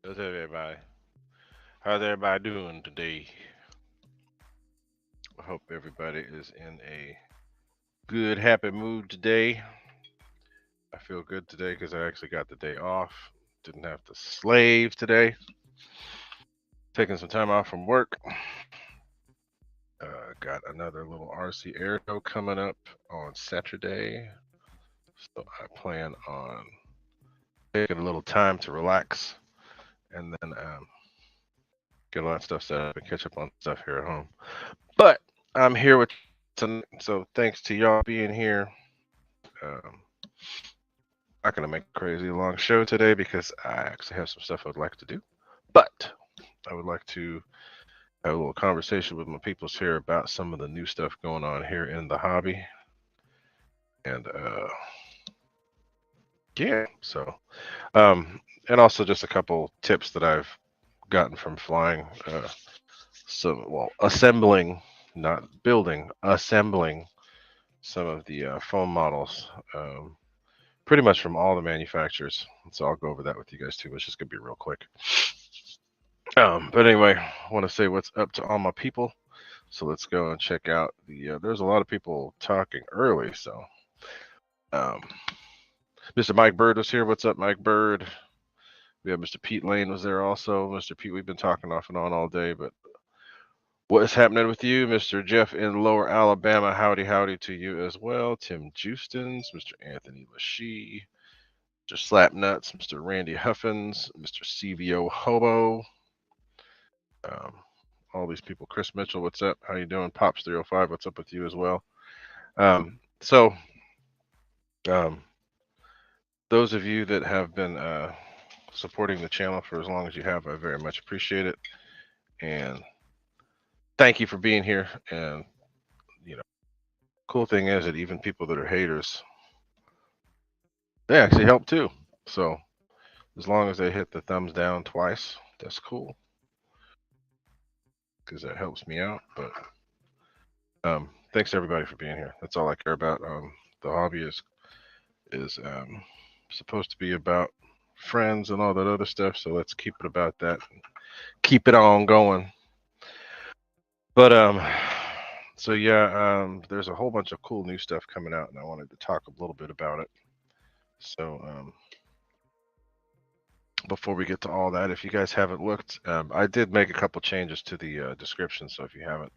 How's everybody? How's everybody doing today? I hope everybody is in a good, happy mood today. I feel good today because I actually got the day off. Didn't have to slave today. Taking some time off from work. Got another little RC air show coming up on Saturday. So I plan on taking a little time to relax and then get a lot of stuff set up and catch up on stuff here at home. But I'm here with tonight, so thanks to y'all being here. Um, Not gonna make a crazy long show today because I actually have some stuff I would like to do. But I would like to have a little conversation with my peoples here about some of the new stuff going on here in the hobby. And yeah, so and also just a couple tips that I've gotten from flying. Assembling, not building, assembling some of the foam models. Pretty much from all the manufacturers. So I'll go over that with you guys too. It's just gonna be real quick. But anyway, I want to say what's up to all my people. So let's go and check out the. There's a lot of people talking early. So um, Mr. Mike Bird was here. What's up, Mike Bird? We have Mr. Pete Lane was there also. Mr. Pete, we've been talking off and on all day, but what is happening with you, Mr. Jeff in Lower Alabama? Howdy, howdy to you as well. Tim Justins, Mr. Anthony Lachey, Mr. Slapnuts, Mr. Randy Huffins, Mr. CVO Hobo, um, all these people. Chris Mitchell, what's up? How you doing? Pops 305, what's up with you as well? So um, those of you that have been supporting the channel for as long as you have, I very much appreciate it. And thank you for being here. And you know, cool thing is that even people that are haters, they actually help too. So as long as they hit the thumbs down twice, that's cool because that helps me out. But thanks everybody for being here. That's all I care about. The hobby is supposed to be about friends and all that other stuff. So let's keep it about that. Keep it on going. But so yeah, there's a whole bunch of cool new stuff coming out, and I wanted to talk a little bit about it. So before we get to all that, if you guys haven't looked, I did make a couple changes to the description. So if you haven't,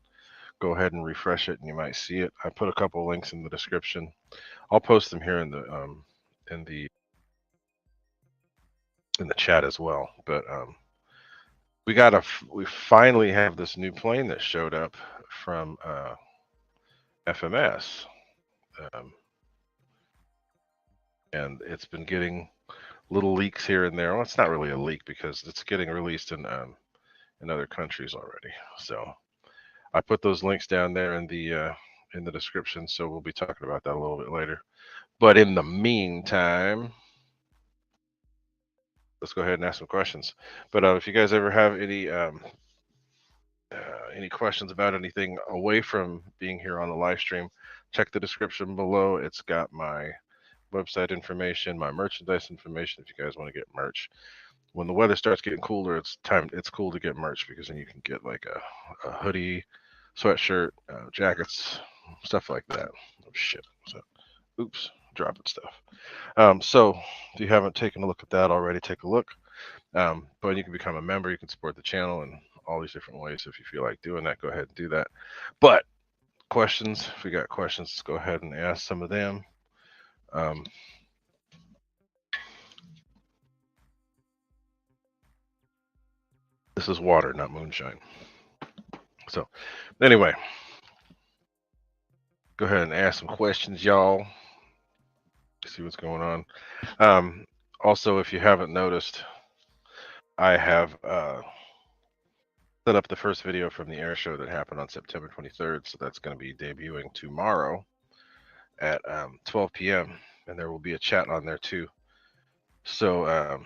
go ahead and refresh it, and you might see it. I put a couple links in the description. I'll post them here in the in the chat as well. But we finally have this new plane that showed up from FMS, um, and it's been getting little leaks here and there. Well, it's not really a leak because it's getting released in other countries already. So I put those links down there in the description. So we'll be talking about that a little bit later. But in the meantime, let's go ahead and ask some questions. But if you guys ever have any questions about anything away from being here on the live stream, check the description below. It's got my website information, my merchandise information if you guys want to get merch. When the weather starts getting cooler, it's cool to get merch because then you can get like a hoodie, sweatshirt, jackets, stuff like that. Oh shit. So, oops, dropping stuff. So if you haven't taken a look at that already, take a look. But you can become a member. You can support the channel in all these different ways. If you feel like doing that, go ahead and do that. But questions, if we got questions, let's go ahead and ask some of them. This is water, not moonshine. So anyway, go ahead and ask some questions, y'all. See what's going on. Also, if you haven't noticed, I have set up the first video from the air show that happened on September 23rd. So that's going to be debuting tomorrow at 12 p.m. and there will be a chat on there too. So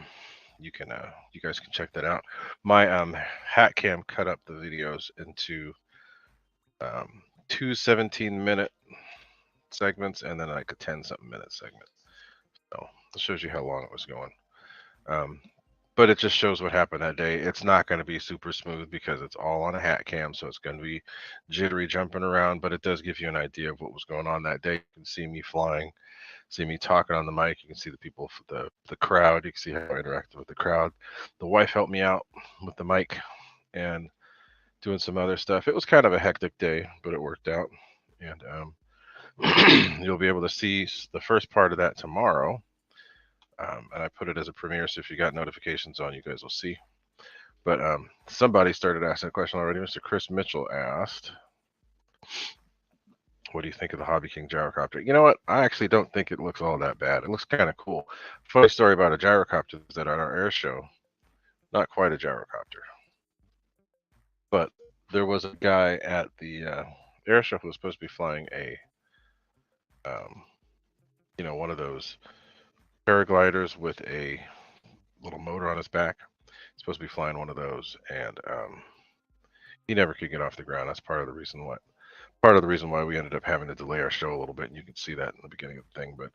you guys can check that out. My hat cam cut up the videos into two 17-minute segments and then like a 10-something minute segment. So it shows you how long it was going. Um, but it just shows what happened that day. It's not going to be super smooth because it's all on a hat cam, so it's going to be jittery jumping around, but it does give you an idea of what was going on that day. You can see me flying, see me talking on the mic. You can see the people, the crowd. You can see how I interacted with the crowd. The wife helped me out with the mic and doing some other stuff. It was kind of a hectic day, but it worked out. And you'll be able to see the first part of that tomorrow. And I put it as a premiere, so if you got notifications on, you guys will see. But somebody started asking a question already. Mr. Chris Mitchell asked, what do you think of the Hobby King gyrocopter? You know what? I actually don't think it looks all that bad. It looks kind of cool. Funny story about a gyrocopter is that at our air show, not quite a gyrocopter, but there was a guy at the air show who was supposed to be flying a, um, one of those paragliders with a little motor on his back. He's supposed to be flying one of those, and he never could get off the ground. That's part of the reason why we ended up having to delay our show a little bit, and you can see that in the beginning of the thing. But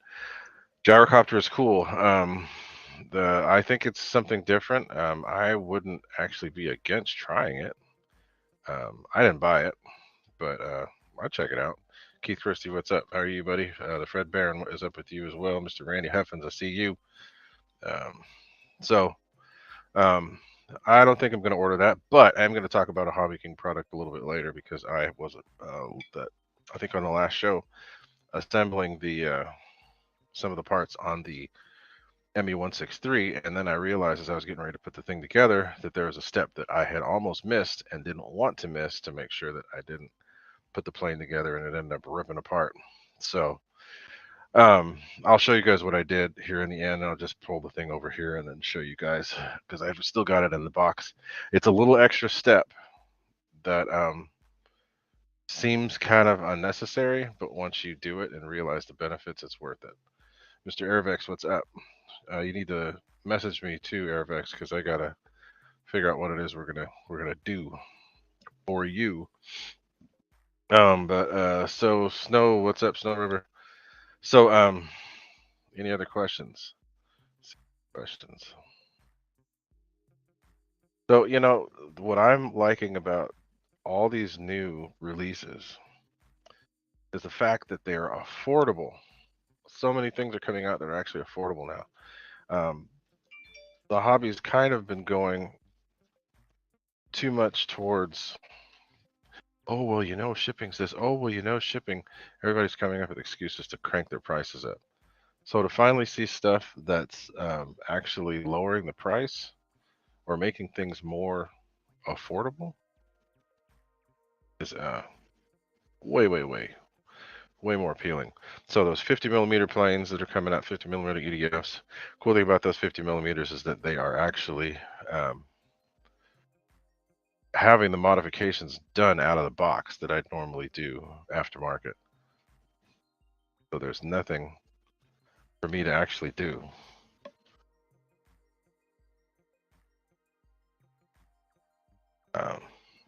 gyrocopter is cool. I think it's something different. I wouldn't actually be against trying it. I didn't buy it, but I'll check it out. Keith Christie, what's up? How are you, buddy? The Fred Barron, what is up with you as well? Mr. Randy Heffens, I see you. Um, so um, I don't think I'm going to order that, but I'm going to talk about a Hobby King product a little bit later because I was that I think on the last show assembling the some of the parts on the ME163, and then I realized as I was getting ready to put the thing together that there was a step that I had almost missed and didn't want to miss to make sure that I didn't put the plane together and it ended up ripping apart. So I'll show you guys what I did here in the end. I'll just pull the thing over here and then show you guys because I've still got it in the box. It's a little extra step that seems kind of unnecessary, but once you do it and realize the benefits, it's worth it. Mr. Airvex, what's up? You need to message me too, Airvex, because I gotta figure out what it is we're gonna do for you. But so Snow, what's up, Snow River? So any other questions? Questions. So what I'm liking about all these new releases is the fact that they are affordable. So many things are coming out that are actually affordable now. The hobby's kind of been going too much towards, oh well, shipping's this. Oh well, shipping. Everybody's coming up with excuses to crank their prices up. So to finally see stuff that's actually lowering the price or making things more affordable is way, way, way, way more appealing. So those 50 millimeter planes that are coming out, 50 millimeter EDFs. Cool thing about those 50 millimeters is that they are actually having the modifications done out of the box that I'd normally do aftermarket. So there's nothing for me to actually do.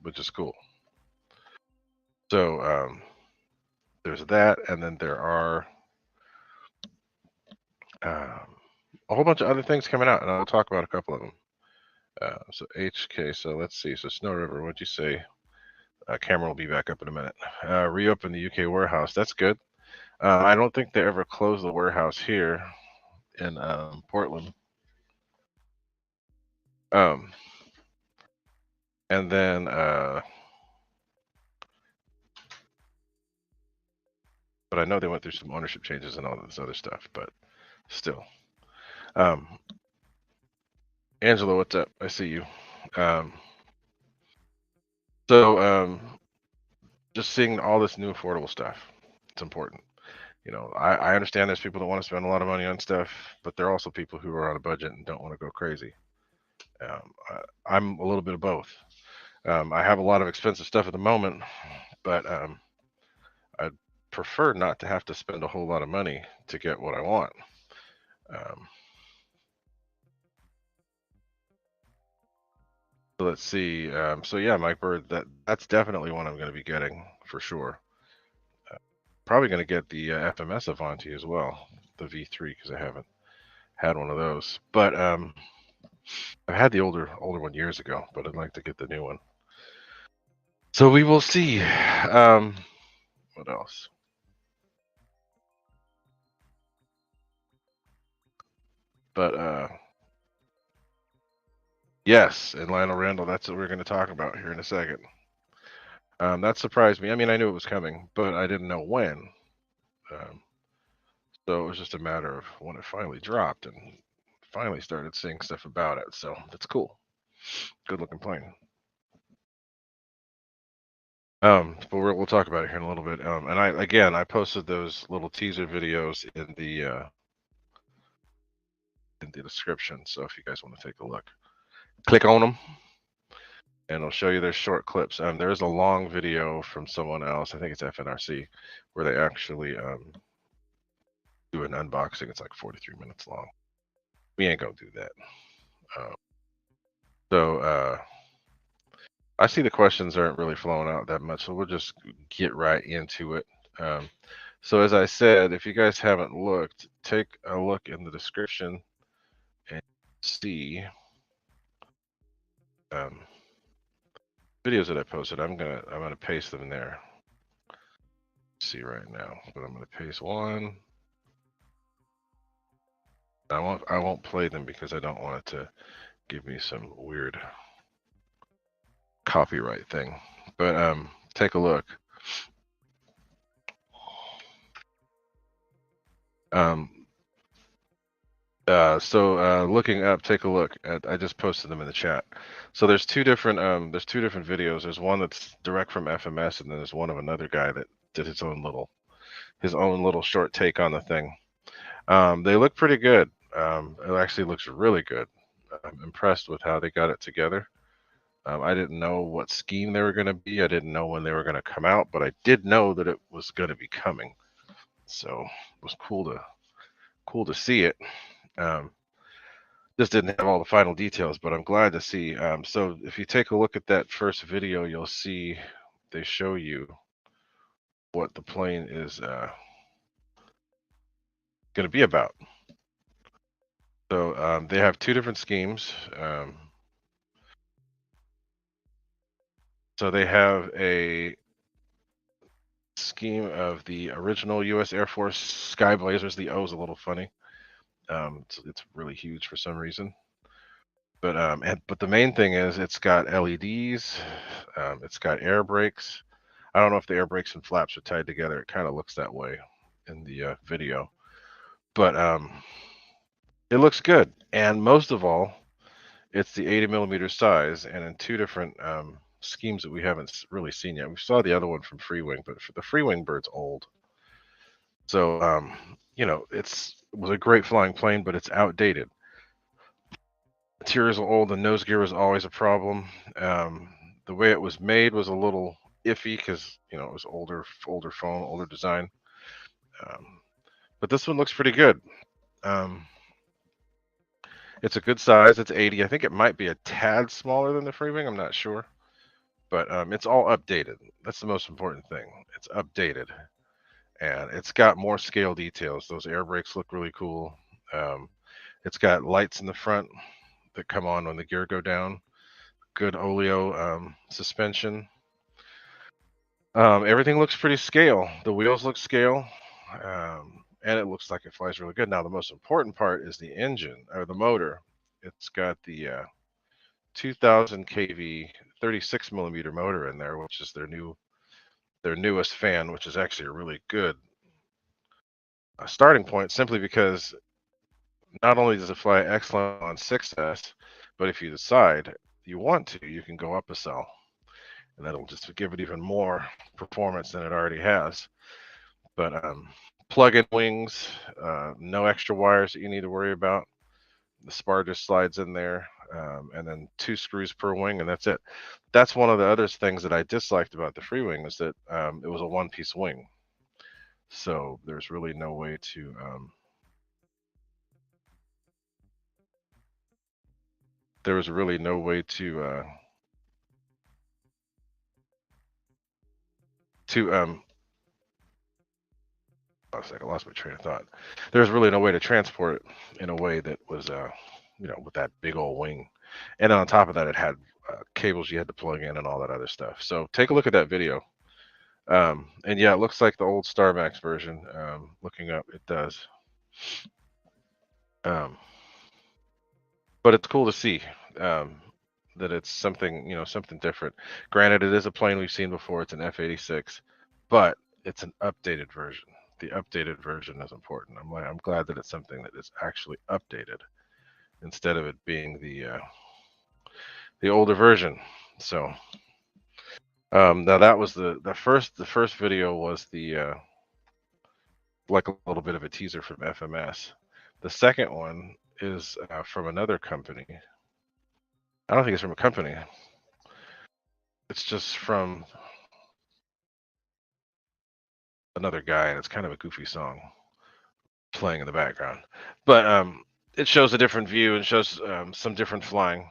Which is cool. So there's that, and then there are a whole bunch of other things coming out, and I'll talk about a couple of them. So HK, so let's see. So Snow River, what'd you say? Camera will be back up in a minute. Reopen the UK warehouse. That's good. I don't think they ever closed the warehouse here in Portland. And then but I know they went through some ownership changes and all this other stuff, but still. Angela, what's up? I see you. So just seeing all this new affordable stuff, it's important. I understand there's people that want to spend a lot of money on stuff, but there are also people who are on a budget and don't want to go crazy. I'm a little bit of both. I have a lot of expensive stuff at the moment, but I'd prefer not to have to spend a whole lot of money to get what I want. So let's see. So yeah, Mike Bird, that's definitely one I'm going to be getting for sure. Probably going to get the FMS Avanti as well, the V3, because I haven't had one of those. But I had the older one years ago, but I'd like to get the new one. So we will see. What else? But yes, and Lionel Randall. That's what we're going to talk about here in a second. That surprised me. I mean, I knew it was coming, but I didn't know when. Um, so it was just a matter of when it finally dropped and finally started seeing stuff about it. So that's cool. Good looking plane. But we'll talk about it here in a little bit. And I posted those little teaser videos in the description. So if you guys want to take a look, click on them, and it'll show you their short clips. There's a long video from someone else. I think it's FNRC, where they actually do an unboxing. It's like 43 minutes long. We ain't gonna do that. Uh, so I see the questions aren't really flowing out that much, so we'll just get right into it. So as I said, if you guys haven't looked, take a look in the description and see videos that I posted. I'm gonna paste them there. See right now, but I'm gonna paste one. I won't play them because I don't want it to give me some weird copyright thing. But take a look. Looking up, take a look at. I just posted them in the chat. So there's two different videos. There's one that's direct from FMS, and then there's one of another guy that did his own little short take on the thing. They look pretty good. It actually looks really good. I'm impressed with how they got it together. I didn't know what scheme they were going to be. I didn't know when they were going to come out, but I did know that it was going to be coming. So it was cool to see it. Just didn't have all the final details, but I'm glad to see. So if you take a look at that first video, you'll see they show you what the plane is going to be about. So they have two different schemes. So they have a scheme of the original U.S. Air Force Sky Blazers. The O is a little funny. It's really huge for some reason. But the main thing is it's got LEDs. It's got air brakes. I don't know if the air brakes and flaps are tied together. It kind of looks that way in the video, but it looks good. And most of all, it's the 80mm size, and in two different schemes that we haven't really seen yet. We saw the other one from Freewing, but the Freewing bird's old. So it was a great flying plane, but it's outdated. Materials are old. The nose gear was always a problem. The way it was made was a little iffy because it was older foam, older design. But this one looks pretty good. It's a good size. It's 80. I think it might be a tad smaller than the Freewing. I'm not sure, but it's all updated. That's the most important thing. It's updated, and it's got more scale details. Those air brakes look really cool. It's got lights in the front that come on when the gear go down. Good oleo suspension. Everything looks pretty scale. The wheels look scale, and it looks like it flies really good. Now, the most important part is the engine or the motor. It's got the 2000 kV 36mm motor in there, which is their newest fan, which is actually a really good starting point, simply because not only does it fly excellent on 6S, but if you decide you want to, you can go up a cell, and that'll just give it even more performance than it already has. But plug-in wings, no extra wires that you need to worry about. The spar just slides in there, and then 2 screws per wing, and that's it. That's one of the other things that I disliked about the Freewing is that it was a one-piece wing. So there's really no way to there was really no way to I lost my train of thought. There's really no way to transport it in a way that was with that big old wing. And on top of that, it had cables you had to plug in and all that other stuff. So take a look at that video. And yeah, it looks like the old StarMax version. Looking up, it does. Um, but it's cool to see that it's something, something different. Granted, it is a plane we've seen before. It's an F-86, but it's an updated version. The updated version is important. I'm glad that it's something that is actually updated instead of it being the older version. So now that was the first video was the like a little bit of a teaser from FMS. The second one is from another company. I don't think it's from a company. It's just from another guy, and it's kind of a goofy song playing in the background. But it shows a different view and shows some different flying,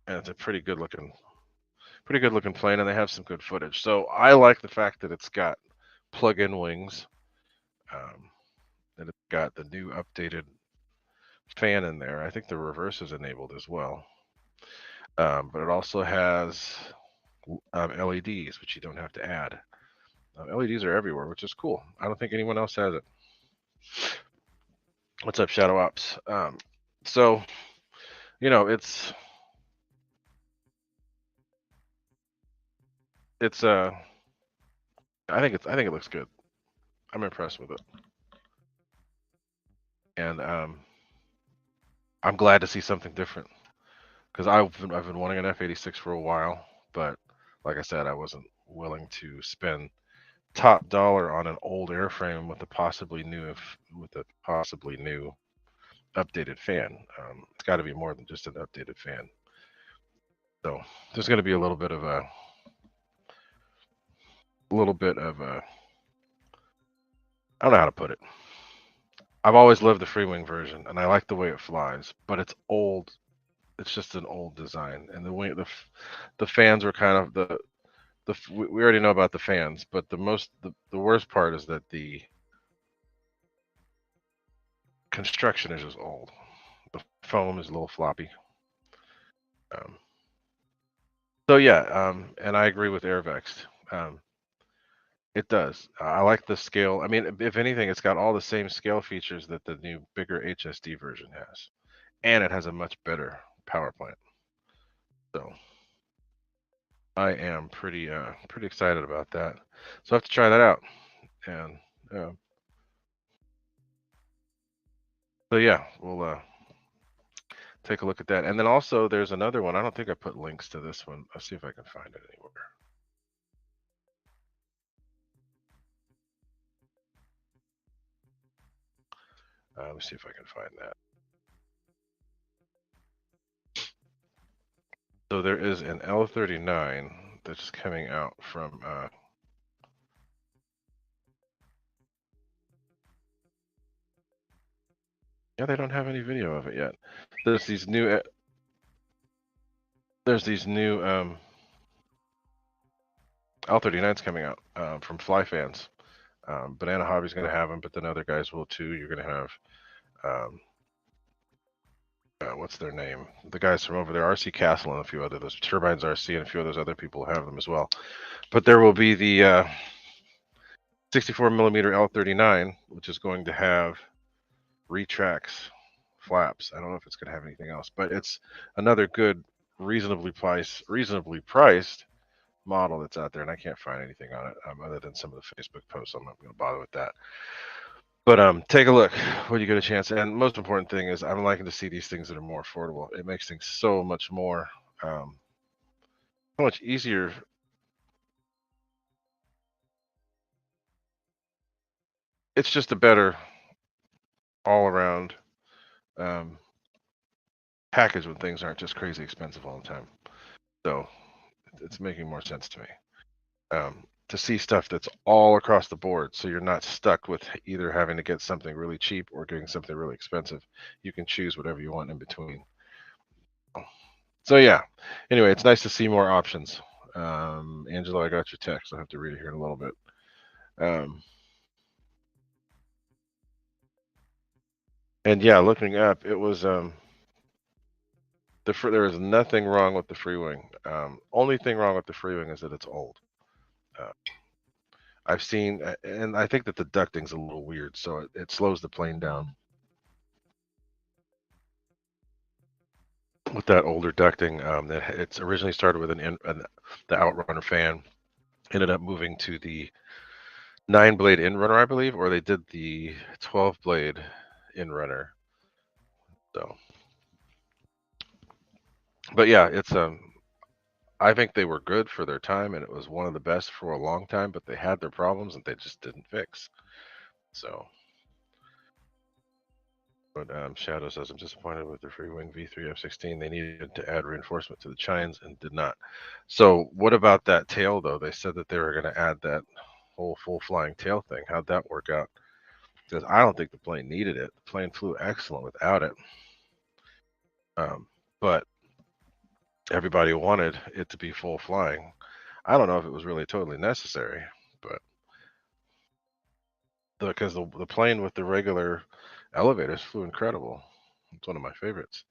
and it's a pretty good looking plane, and they have some good footage. So I like the fact that it's got plug-in wings, that it's got the new updated fan in there. I think the reverse is enabled as well, but it also has LEDs, which you don't have to add. LEDs are everywhere, which is cool. I don't think anyone else has it. What's up, Shadow Ops? So it's I think it looks good. I'm impressed with it, and I'm glad to see something different because I've been wanting an F-86 for a while, but like I said, I wasn't willing to spend top dollar on an old airframe with a possibly new updated fan. It's got to be more than just an updated fan. So there's going to be a little bit of a I don't know how to put it. I've always loved the free wing version, and I like the way it flies, but it's old. It's just an old design, and the fans were kind of we already know about the fans, but the worst part is that the construction is just old. The foam is a little floppy. Um, so yeah, and I agree with AirVext. It does. I like the scale. I mean, if anything, it's got all the same scale features that the new bigger HSD version has, and it has a much better power plant. So I am pretty excited about that. So I have to try that out. And so yeah, we'll take a look at that. And then also there's another one. I don't think I put links to this one. I'll see if I can find it anywhere. Let me see if I can find that. So there is an L39 that's coming out from yeah, they don't have any video of it yet. There's these new L39s coming out from Flyfans. Banana Hobby's going to have them, but then other guys will too. You're going to have what's their name? The guys from over there, RC Castle and a few other, those Turbines RC and a few of those other people have them as well. But there will be the 64 millimeter L39, which is going to have retracts flaps. I don't know if it's going to have anything else, but it's another good, reasonably priced model that's out there, and I can't find anything on it other than some of the Facebook posts. I'm not going to bother with that. But take a look when you get a chance. And most important thing is I'm liking to see these things that are more affordable. It makes things so much more, so much easier. It's just a better all around package when things aren't just crazy expensive all the time. So it's making more sense to me. To see stuff that's all across the board, so you're not stuck with either having to get something really cheap or getting something really expensive. You can choose whatever you want in between. So yeah, anyway, it's nice to see more options. Angelo, I got your text. I'll have to read it here in a little bit. And yeah, looking up, it was there is nothing wrong with the free wing. Only thing wrong with the free wing is that it's old. Uh, I've seen, and I think that the ducting's a little weird, so it slows the plane down. With that older ducting, that it's originally started with the outrunner fan, ended up moving to the 9-blade inrunner, I believe, or they did the 12-blade inrunner. So, but yeah, it's I think they were good for their time, and it was one of the best for a long time. But they had their problems, and they just didn't fix. So, but Shadow says, I'm disappointed with the free wing V3 F16. They needed to add reinforcement to the chines and did not. So, what about that tail though? They said that they were going to add that whole full flying tail thing. How'd that work out? Because I don't think the plane needed it. The plane flew excellent without it. But everybody wanted it to be full flying. I don't know if it was really totally necessary, but because the plane with the regular elevators flew incredible. It's one of my favorites.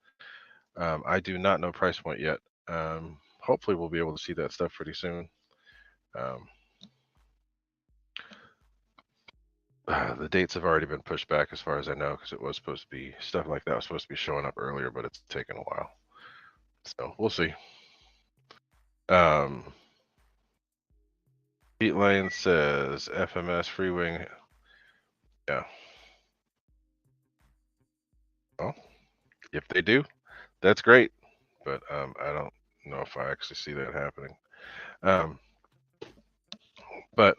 I do not know price point yet. Hopefully, we'll be able to see that stuff pretty soon. Um, the dates have already been pushed back, as far as I know, because it was supposed to be stuff like that was supposed to be showing up earlier, but it's taken a while. So we'll see. Pete Lane says FMS free wing. Yeah. Well, if they do, that's great. But I don't know if I actually see that happening. But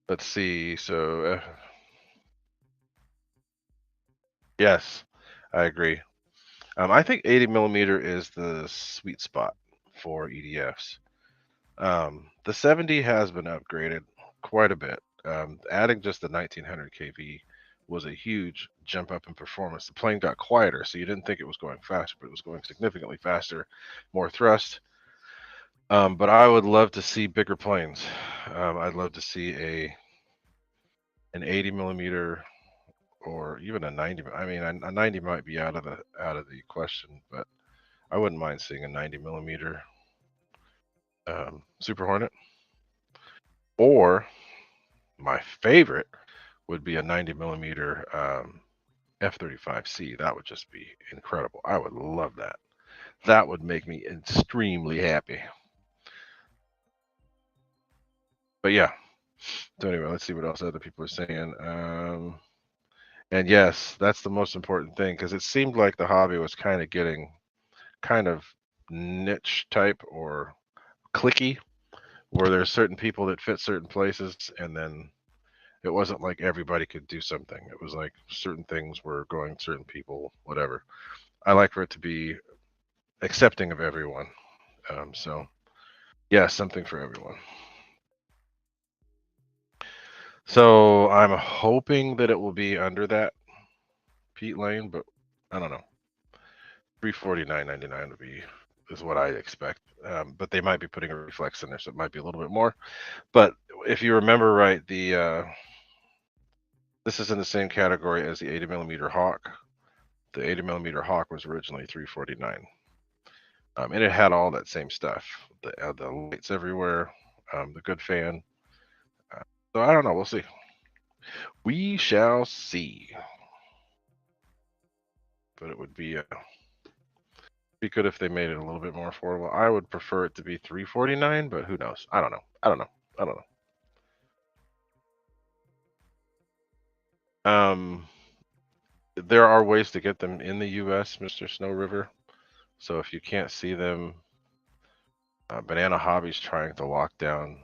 let's see. So yes, I agree. I think 80 millimeter is the sweet spot for EDFs. The 70 has been upgraded quite a bit. Adding just the 1900 kV was a huge jump up in performance. The plane got quieter, so you didn't think it was going faster, but it was going significantly faster, more thrust. But I would love to see bigger planes. I'd love to see an 80 millimeter or even a 90. I mean, a 90 might be out of the question, but I wouldn't mind seeing a 90 millimeter Super Hornet. Or my favorite would be a 90 millimeter F-35C. That would just be incredible. I would love that. That would make me extremely happy. But yeah. So anyway, let's see what else other people are saying. And yes, that's the most important thing, because it seemed like the hobby was kind of getting kind of niche type or clicky, where there's certain people that fit certain places, and then it wasn't like everybody could do something. It was like certain things were going certain people, whatever. I like for it to be accepting of everyone. So yeah, something for everyone. So I'm hoping that it will be under that Pete Lane, but I don't know. 349.99 would be is what I expect. But they might be putting a reflex in there, so it might be a little bit more. But if you remember right, this is in the same category as the 80 millimeter Hawk. The 80 millimeter Hawk was originally 349, and it had all that same stuff. The lights everywhere, the good fan. So I don't know. We'll see. We shall see. But it would be good if they made it a little bit more affordable. I would prefer it to be 349, but who knows? I don't know. I don't know. I don't know. There are ways to get them in the U.S., Mr. Snow River. So if you can't see them, Banana Hobby's trying to lock down,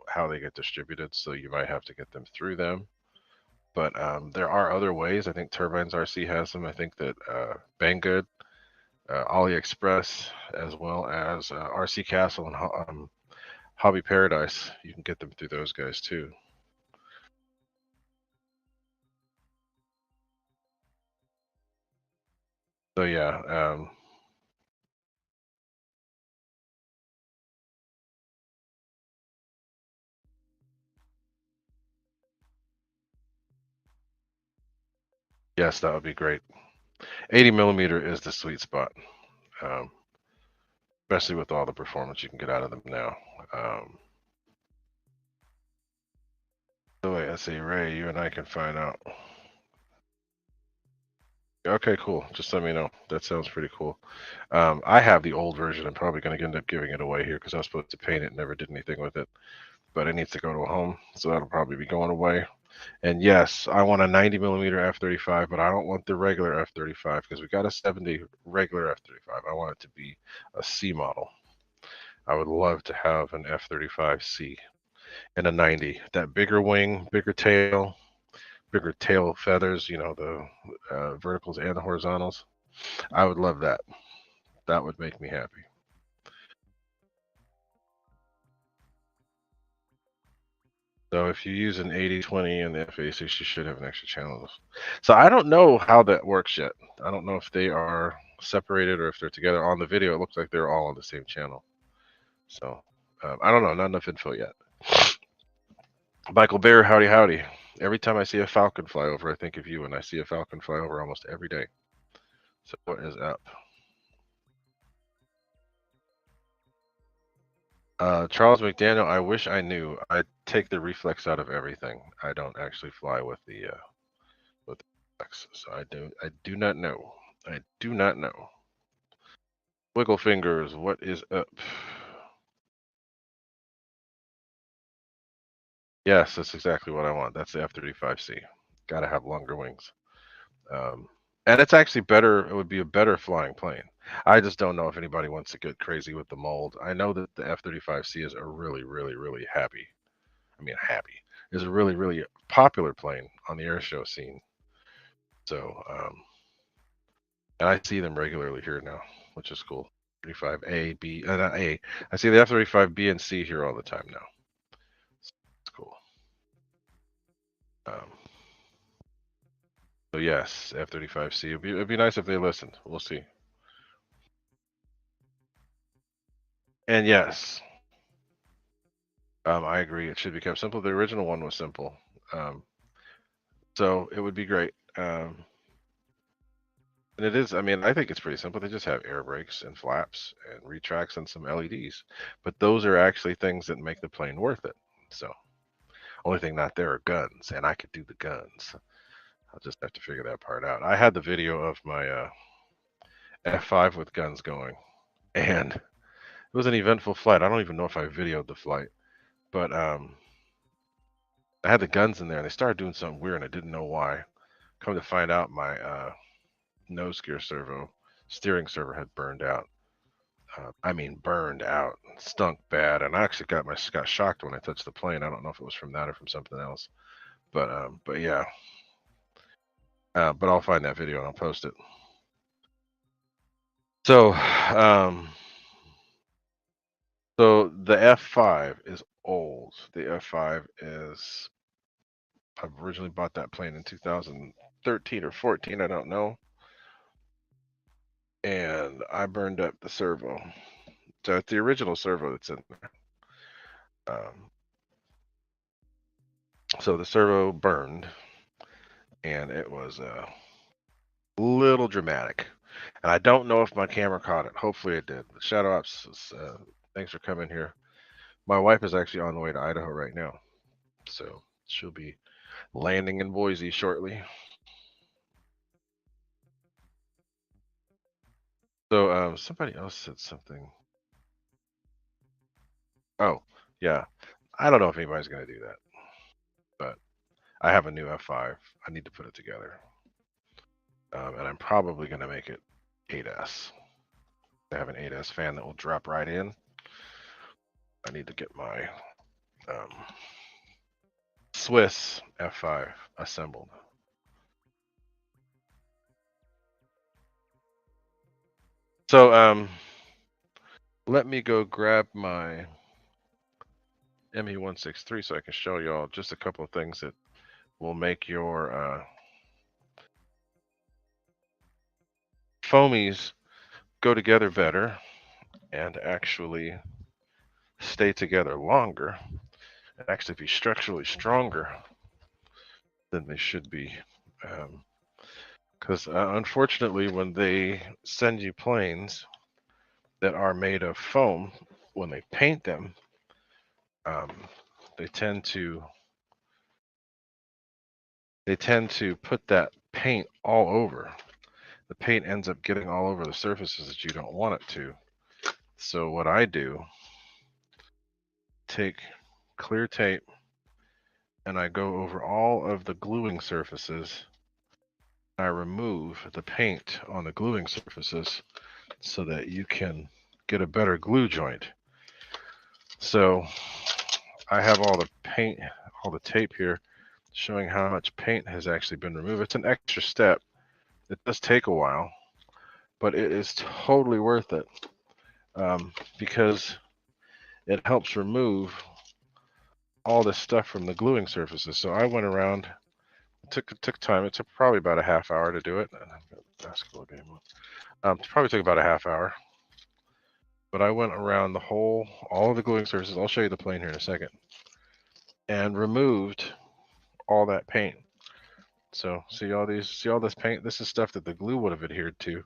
how they get distributed. So you might have to get them through them. But there are other ways. I think Turbines RC has them. I think that Banggood, AliExpress, as well as RC Castle and Hobby Paradise, you can get them through those guys too. So yeah, Yes, that would be great. 80 millimeter is the sweet spot, um, especially with all the performance you can get out of them now. Um, so wait, I see Ray. You and I can find out. Okay, cool. Just let me know. That sounds pretty cool. I have the old version. I'm probably going to end up giving it away here because I was supposed to paint it and never did anything with it. But it needs to go to a home, so that'll probably be going away. And yes, I want a 90 millimeter F-35, but I don't want the regular F-35 because we got a 70 regular F-35. I want it to be a C model. I would love to have an F-35C and a 90. That bigger wing, bigger tail feathers, the verticals and the horizontals. I would love that. That would make me happy. So if you use an 80-20 in the F-86, you should have an extra channel. So I don't know how that works yet. I don't know if they are separated or if they're together. On the video, it looks like they're all on the same channel. So I don't know. Not enough info yet. Michael Bear, howdy, howdy. Every time I see a falcon fly over, I think of you, and I see a falcon fly over almost every day. So what is up? Charles McDaniel, I wish I knew. I take the reflex out of everything. I don't actually fly with the reflex, so I do not know. I do not know. Wiggle fingers, what is up? Yes, that's exactly what I want. That's the F-35C. Got to have longer wings. Um, and it's actually better. It would be a better flying plane. I just don't know if anybody wants to get crazy with the mold. I know that the F-35C is a really, really, really happy. I mean, happy is a really, really popular plane on the air show scene. So, and I see them regularly here now, which is cool. 35A, B, not A. I see the F-35B and C here all the time now. It's cool. Um, so yes, F-35C. It'd be nice if they listened. We'll see. And yes, I agree. It should be kept simple. The original one was simple, um, so it would be great. And it is. I mean, I think it's pretty simple. They just have air brakes and flaps and retracts and some LEDs. But those are actually things that make the plane worth it. So only thing not there are guns, and I could do the guns. I'll just have to figure that part out. I had the video of my F5 with guns going, and it was an eventful flight. I don't even know if I videoed the flight, but I had the guns in there, and they started doing something weird, and I didn't know why. Come to find out, my nose gear steering servo had burned out. I mean, burned out, stunk bad, and I actually got shocked when I touched the plane. I don't know if it was from that or from something else, but yeah. But I'll find that video and I'll post it. So, so the F5 is old. The F5 is. I originally bought that plane in 2013 or 14. I don't know. And I burned up the servo. So it's the original servo that's in there. So the servo burned, and it was a little dramatic. And I don't know if my camera caught it. Hopefully it did. But Shadow Ops, thanks for coming here. My wife is actually on the way to Idaho right now, so she'll be landing in Boise shortly. So somebody else said something. Oh, yeah. I don't know if anybody's going to do that, but I have a new F5. I need to put it together. And I'm probably going to make it 8S. I have an 8S fan that will drop right in. I need to get my Swiss F5 assembled. So let me go grab my ME163 so I can show y'all just a couple of things that will make your foamies go together better and actually stay together longer and actually be structurally stronger than they should be. Um, Because unfortunately, when they send you planes that are made of foam, when they paint them, um, they tend to put that paint all over. The paint ends up getting all over the surfaces that you don't want it to. So what I do, take clear tape and I go over all of the gluing surfaces. I remove the paint on the gluing surfaces so that you can get a better glue joint. So I have all the paint, all the tape here showing how much paint has actually been removed. It's an extra step. It does take a while, but it is totally worth it because it helps remove all this stuff from the gluing surfaces. So I went around, it took time. It took probably about a half hour to do it. Basketball game. It probably took about a half hour. But I went around all of the gluing surfaces. I'll show you the plane here in a second, and removed all that paint. So see all this paint? This is stuff that the glue would have adhered to,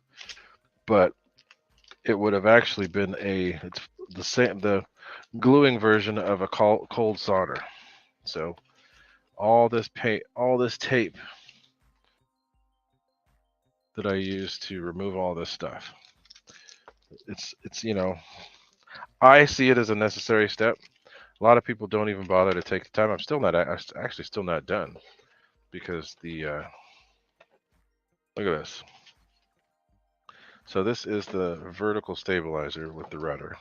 but it would have actually been it's the gluing version of a cold solder. So all this paint, all this tape that I use to remove all this stuff. It's I see it as a necessary step. A lot of people don't even bother to take the time. I'm actually still not done because look at this. So this is the vertical stabilizer with the rudder,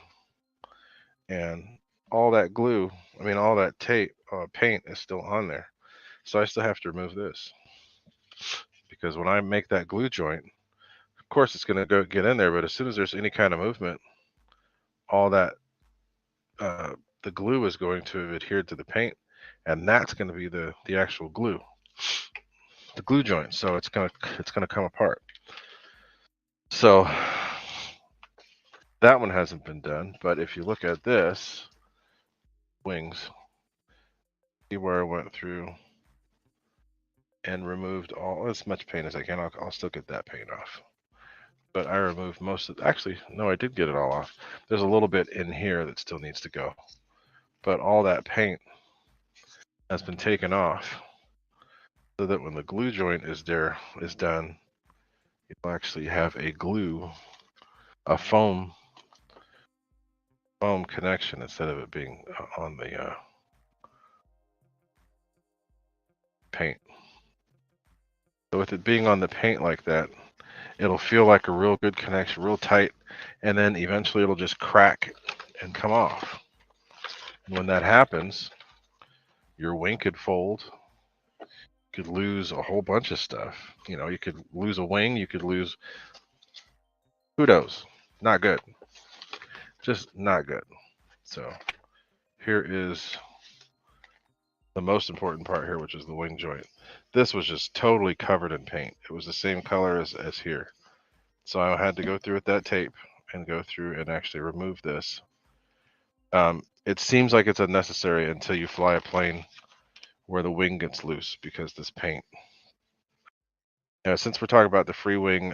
and all that glue, all that tape, paint is still on there. So I still have to remove this because when I make that glue joint, of course it's going to go get in there, but as soon as there's any kind of movement, all that the glue is going to have adhered to the paint, and that's going to be the actual glue, the glue joint. So it's going to come apart. So that one hasn't been done, but if you look at this wings, see where I went through and removed all as much paint as I can. I'll still get that paint off, but I removed most of. Actually, no, I did get it all off. There's a little bit in here that still needs to go, but all that paint has been taken off, so that when the glue joint is done, you'll actually have a foam connection instead of it being on the paint. So with it being on the paint like that, it'll feel like a real good connection, real tight, and then eventually it'll just crack and come off. And when that happens, your wing could fold. You could lose a whole bunch of stuff. You could lose a wing. You could lose. Who knows? Not good. Just not good. So here is the most important part here, which is the wing joint. This was just totally covered in paint. It was the same color as here. So I had to go through with that tape and go through and actually remove this. It seems like it's unnecessary until you fly a plane where the wing gets loose because this paint. Since we're talking about the free wing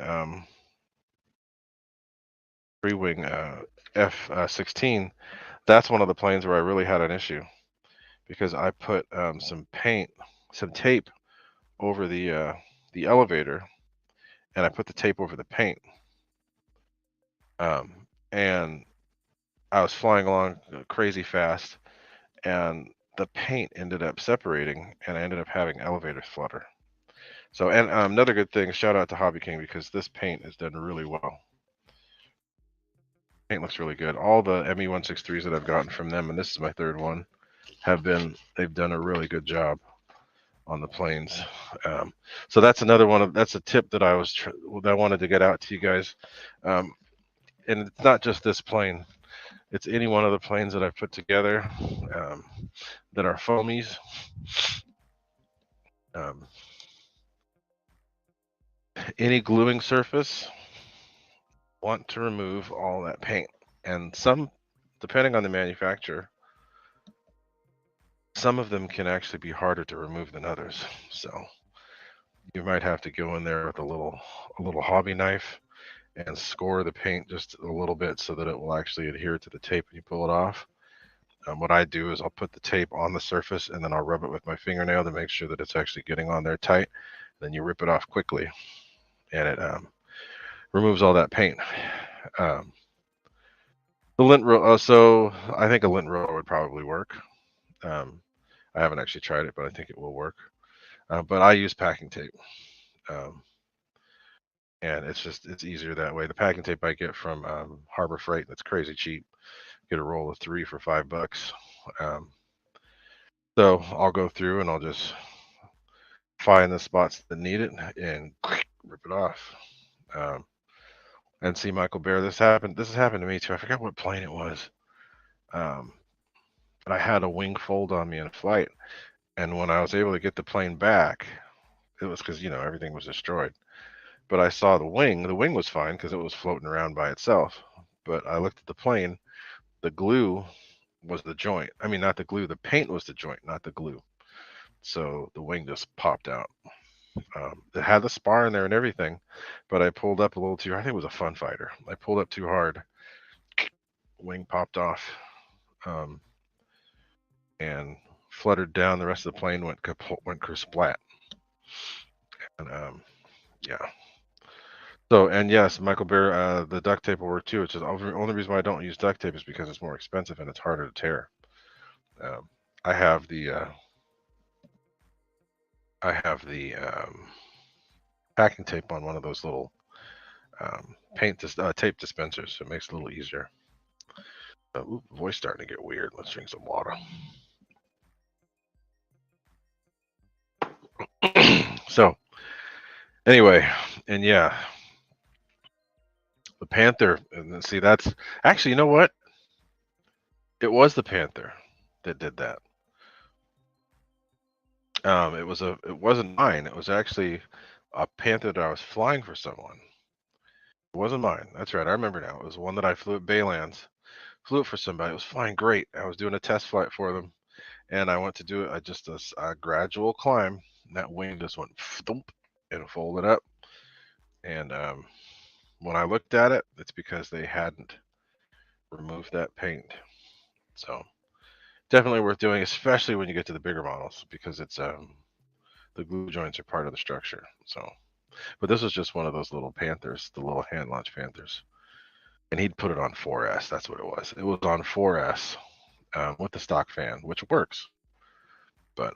F-16, that's one of the planes where I really had an issue because I put some tape over the elevator, and I put the tape over the paint, and I was flying along crazy fast, and the paint ended up separating, and I ended up having elevators flutter. So, and another good thing, shout out to Hobby King, because this paint is done really well. Paint looks really good. All the ME163s that I've gotten from them, and this is my third one, they've done a really good job on the planes. So that's another that's a tip that I wanted to get out to you guys. And it's not just this plane. It's any one of the planes that I've put together that are foamies. Any gluing surface, want to remove all that paint. And some, depending on the manufacturer, some of them can actually be harder to remove than others. So you might have to go in there with a little hobby knife and score the paint just a little bit so that it will actually adhere to the tape when you pull it off. What I do is I'll put the tape on the surface and then I'll rub it with my fingernail to make sure that it's actually getting on there tight. Then you rip it off quickly, and it removes all that paint. Um, the lint roller, so I think a lint roller would probably work. Um, I haven't actually tried it, but I think it will work. But I use packing tape, um, and it's easier that way. The packing tape I get from Harbor Freight, that's crazy cheap. Get a roll of 3 for $5. Um, so I'll go through and I'll just find the spots that need it and rip it off. Um, and see, Michael Bear, this happened. This has happened to me too. I forgot what plane it was. Um, but I had a wing fold on me in flight, and when I was able to get the plane back, it was because everything was destroyed. But I saw the wing. The wing was fine because it was floating around by itself. But I looked at the plane. The glue was the joint. I mean, not the glue. The paint was the joint, not the glue. So the wing just popped out. It had the spar in there and everything, but I pulled up a little too. I think it was a Fun Fighter. I pulled up too hard. Wing popped off, um, and fluttered down. The rest of the plane went kersplat. And yeah. So, and yes, Michael Bear, the duct tape will work too. It's just the only reason why I don't use duct tape is because it's more expensive and it's harder to tear. Um, I have the packing tape on one of those little tape dispensers, so it makes it a little easier. Voice starting to get weird. Let's drink some water. So, anyway, and yeah, the Panther. And see, that's actually, you know what? It was the Panther that did that. It wasn't mine. It was actually a Panther that I was flying for someone. It wasn't mine. That's right. I remember now. It was one that I flew at Baylands. Flew it for somebody. It was flying great. I was doing a test flight for them, and I went to do it. Just a gradual climb. And that wing just went thump and folded up. And when I looked at it, it's because they hadn't removed that paint. So definitely worth doing, especially when you get to the bigger models, because it's the glue joints are part of the structure. So, but this was just one of those little Panthers, the little hand launch Panthers, and he'd put it on 4S. That's what it was. It was on 4S with the stock fan, which works, but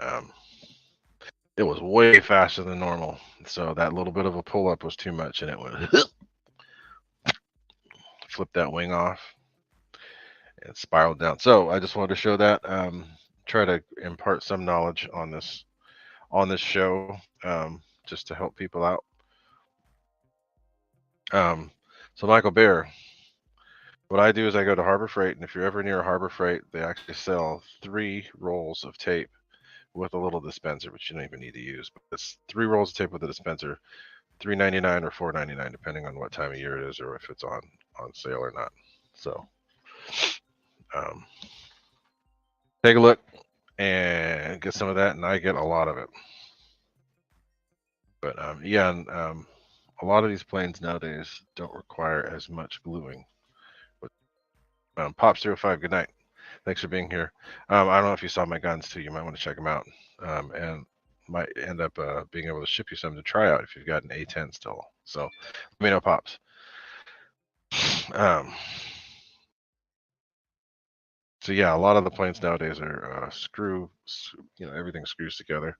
it was way faster than normal. So that little bit of a pull up was too much, and it went flip that wing off and spiraled down. So I just wanted to show that. Try to impart some knowledge on this show, just to help people out. So Michael Bear, what I do is I go to Harbor Freight, and if you're ever near Harbor Freight, they actually sell 3 rolls of tape with a little dispenser, which you don't even need to use. But it's 3 rolls of tape with a dispenser, $3.99 or $4.99, depending on what time of year it is or if it's on sale or not. So take a look and get some of that, and I get a lot of it. But yeah, and a lot of these planes nowadays don't require as much gluing. But Pop05, good night. Thanks for being here. I don't know if you saw my guns too. You might want to check them out, and might end up being able to ship you some to try out if you've got an A10 still. So let me know, Pops. So yeah, a lot of the planes nowadays are everything screws together.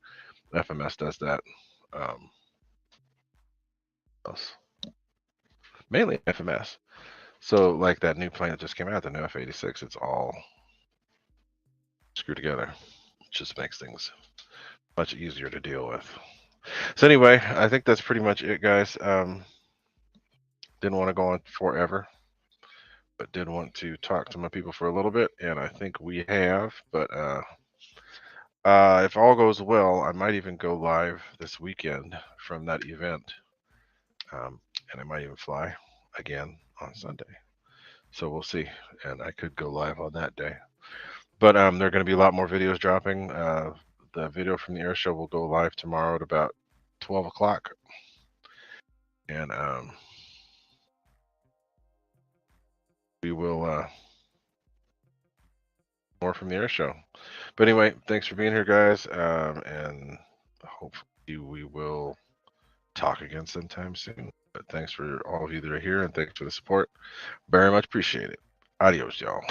FMS does that. Mainly FMS. So like that new plane that just came out, the new F-86, it's all screwed together. It just makes things much easier to deal with. So anyway, I think that's pretty much it, guys. Didn't want to go on forever, but did want to talk to my people for a little bit, and I think we have. But if all goes well, I might even go live this weekend from that event, and I might even fly again on Sunday. So we'll see, and I could go live on that day. But there are going to be a lot more videos dropping. The video from the air show will go live tomorrow at about 12 o'clock. And we will more from the air show. But anyway, thanks for being here, guys. And hopefully we will talk again sometime soon. But thanks for all of you that are here, and thanks for the support. Very much appreciate it. Adios, y'all.